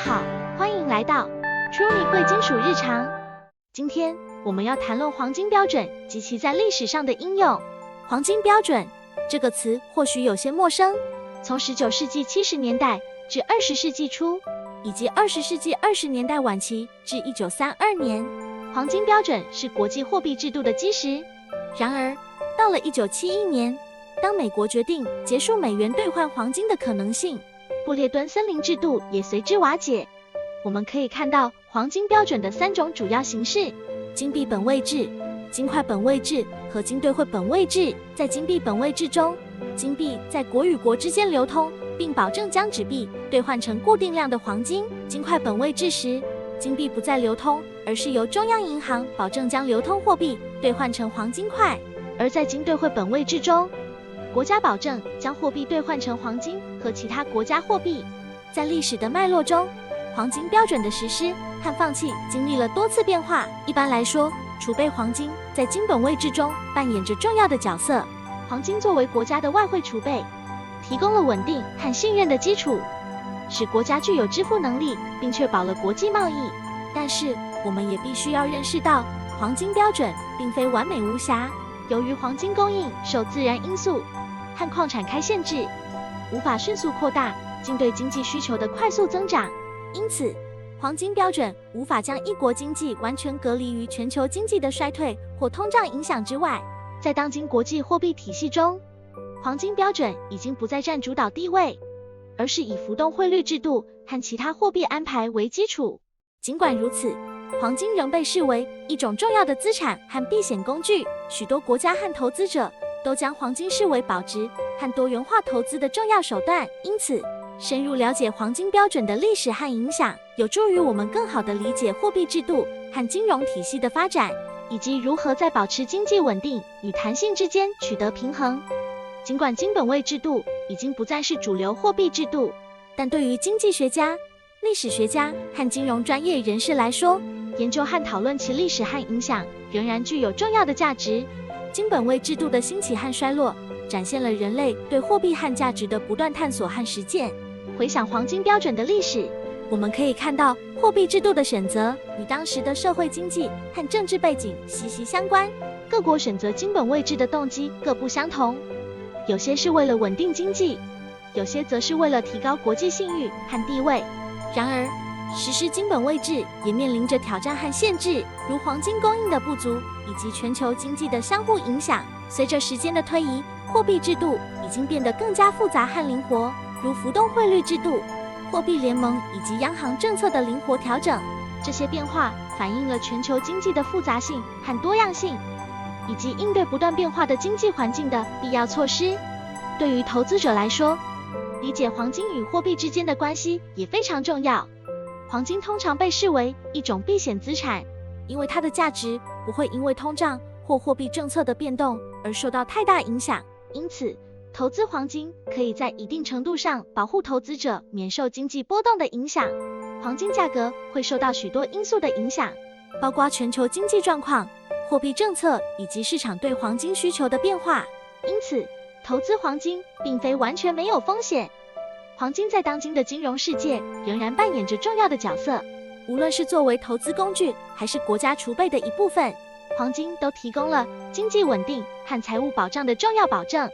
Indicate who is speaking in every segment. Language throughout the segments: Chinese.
Speaker 1: 好，欢迎来到 Truly 贵金属日常。今天我们要谈论黄金标准及其在历史上的应用。黄金标准这个词或许有些陌生，从19世纪70年代至20世纪初，以及20世纪20年代晚期至1932年，黄金标准是国际货币制度的基石。然而，到了1971年，当美国决定结束美元兑换黄金的可能性，布列敦森林制度也随之瓦解。我们可以看到黄金标准的3种主要形式：金币本位制、金块本位制和金兑汇本位制。在金币本位制中，金币在国与国之间流通，并保证将纸币兑换成固定量的黄金。金块本位制时，金币不再流通，而是由中央银行保证将流通货币兑换成黄金块。而在金兑汇本位制中，国家保证将货币兑换成黄金和其他国家货币。在历史的脉络中，黄金标准的实施和放弃经历了多次变化。一般来说，储备黄金在金本位制中扮演着重要的角色。黄金作为国家的外汇储备，提供了稳定和信任的基础，使国家具有支付能力，并确保了国际贸易。但是，我们也必须要认识到，黄金标准并非完美无瑕。由于黄金供应受自然因素和矿产开限制，无法迅速扩大并对经济需求的快速增长，因此黄金标准无法将一国经济完全隔离于全球经济的衰退或通胀影响之外。在当今国际货币体系中，黄金标准已经不再占主导地位，而是以浮动汇率制度和其他货币安排为基础。尽管如此，黄金仍被视为一种重要的资产和避险工具，许多国家和投资者都将黄金视为保值和多元化投资的重要手段。因此，深入了解黄金标准的历史和影响，有助于我们更好地理解货币制度和金融体系的发展，以及如何在保持经济稳定与弹性之间取得平衡。尽管金本位制度已经不再是主流货币制度，但对于经济学家、历史学家和金融专业人士来说，研究和讨论其历史和影响仍然具有重要的价值。金本位制度的兴起和衰落，展现了人类对货币和价值的不断探索和实践。回想黄金标准的历史，我们可以看到货币制度的选择与当时的社会经济和政治背景息息相关。各国选择金本位制的动机各不相同，有些是为了稳定经济，有些则是为了提高国际信誉和地位。然而，实施金本位制也面临着挑战和限制，如黄金供应的不足以及全球经济的相互影响。随着时间的推移，货币制度已经变得更加复杂和灵活，如浮动汇率制度、货币联盟以及央行政策的灵活调整。这些变化反映了全球经济的复杂性和多样性，以及应对不断变化的经济环境的必要措施。对于投资者来说，理解黄金与货币之间的关系也非常重要。黄金通常被视为一种避险资产，因为它的价值不会因为通胀或货币政策的变动而受到太大影响。因此，投资黄金可以在一定程度上保护投资者免受经济波动的影响。黄金价格会受到许多因素的影响，包括全球经济状况、货币政策以及市场对黄金需求的变化。因此，投资黄金并非完全没有风险。黄金在当今的金融世界仍然扮演着重要的角色，无论是作为投资工具还是国家储备的一部分，黄金都提供了经济稳定和财务保障的重要保证。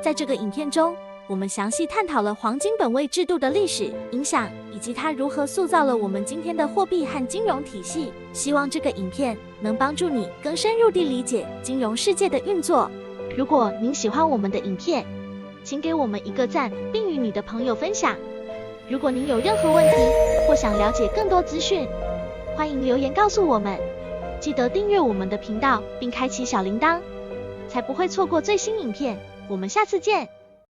Speaker 1: 在这个影片中，我们详细探讨了黄金本位制度的历史影响，以及它如何塑造了我们今天的货币和金融体系。希望这个影片能帮助你更深入地理解金融世界的运作。如果您喜欢我们的影片，请给我们一个赞，并与你的朋友分享。如果您有任何问题或想了解更多资讯，欢迎留言告诉我们。记得订阅我们的频道并开启小铃铛，才不会错过最新影片。我们下次见。